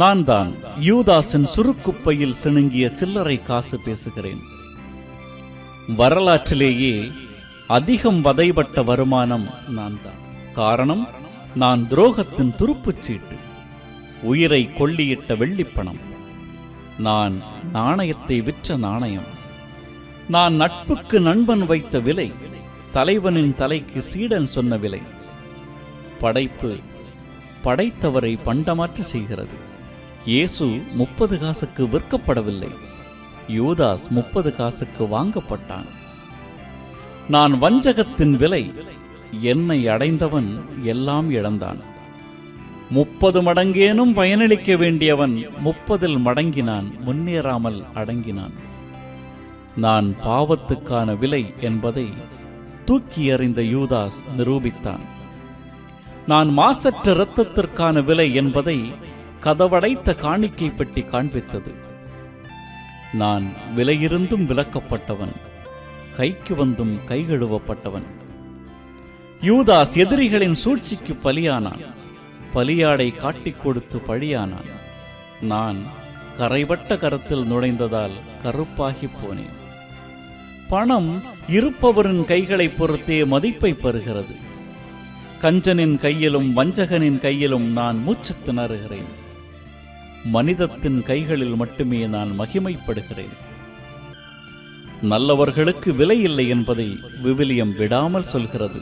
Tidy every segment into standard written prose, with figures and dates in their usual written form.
நான் தான் யூதாஸின் சுருக்குப்பையில் சிணுங்கிய சில்லறை காசு பேசுகிறேன். வரலாற்றிலேயே அதிகம் வதைபட்ட வருமானம் நான் தான். காரணம், நான் துரோகத்தின் துருப்புச் சீட்டு, உயிரை கொள்ளியிட்ட வெள்ளிப்பணம். நான் நாணயத்தை விற்ற நாணயம். நான் நட்புக்கு நண்பன் வைத்த விலை, தலைவனின் தலைக்கு சீடன் சொன்ன விலை. படைப்பு படைத்தவரை பண்டமாற்று செய்கிறது. இயேசு 30 காசுக்கு விற்கப்படவில்லை, யூதாஸ் 30 காசுக்கு வாங்கப்பட்டான். நான் வஞ்சகத்தின் விலை. என்னை அடைந்தவன் எல்லாம் இழந்தான். 30 மடங்கேனும் பயனளிக்க வேண்டியவன் 30 மடங்கினான், முன்னேறாமல் அடங்கினான். நான் பாவத்துக்கான விலை என்பதை தூக்கி எறிந்த யூதாஸ் நிரூபித்தான். நான் மாசற்ற இரத்தத்திற்கான விலை என்பதை கதவடைத்த காணிக்கை பெட்டி காண்பித்தது. நான் விலையிருந்தும் விலக்கப்பட்டவன், கைக்கு வந்தும் கைகழுவப்பட்டவன். யூதாஸ் எதிரிகளின் சூழ்ச்சிக்கு பலியானான், பலியாடை காட்டிக் கொடுத்து பழியானான். நான் கரைபட்ட கரத்தில் நுழைந்ததால் கருப்பாகி போனேன். பணம் இருப்பவரின் கைகளை பொறுத்தே மதிப்பை பெறுகிறது. கஞ்சனின் கையிலும் வஞ்சகனின் கையிலும் நான் மூச்சு திணறுகிறேன். மனிதத்தின் கைகளில் மட்டுமே நான் மகிமைப்படுகிறேன். நல்லவர்களுக்கு விலை இல்லை என்பதை விவிலியம் விடாமல் சொல்கிறது.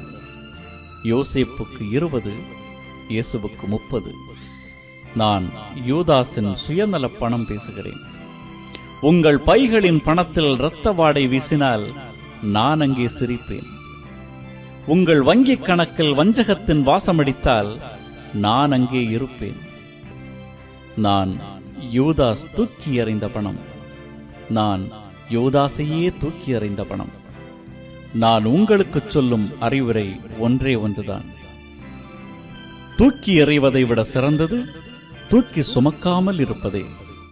யோசேப்புக்கு 20, இயேசுவுக்கு 30. நான் யூதாஸின் சுயநல பணம் பேசுகிறேன். உங்கள் பைகளின் பணத்தில் இரத்த வாடை வீசினால் நான் அங்கே சிரிப்பேன். உங்கள் வங்கிக் கணக்கில் வஞ்சகத்தின் வாசமடித்தால் நான் அங்கே இருப்பேன். நான் யூதாஸ் தூக்கி எறிந்த பணம். நான் யூதாசையே தூக்கி எறிந்த பணம். நான் உங்களுக்கு சொல்லும் அறிவுரை ஒன்றே ஒன்றுதான். தூக்கி எறிவதை விட சிறந்தது தூக்கி சுமக்காமல் இருப்பதே.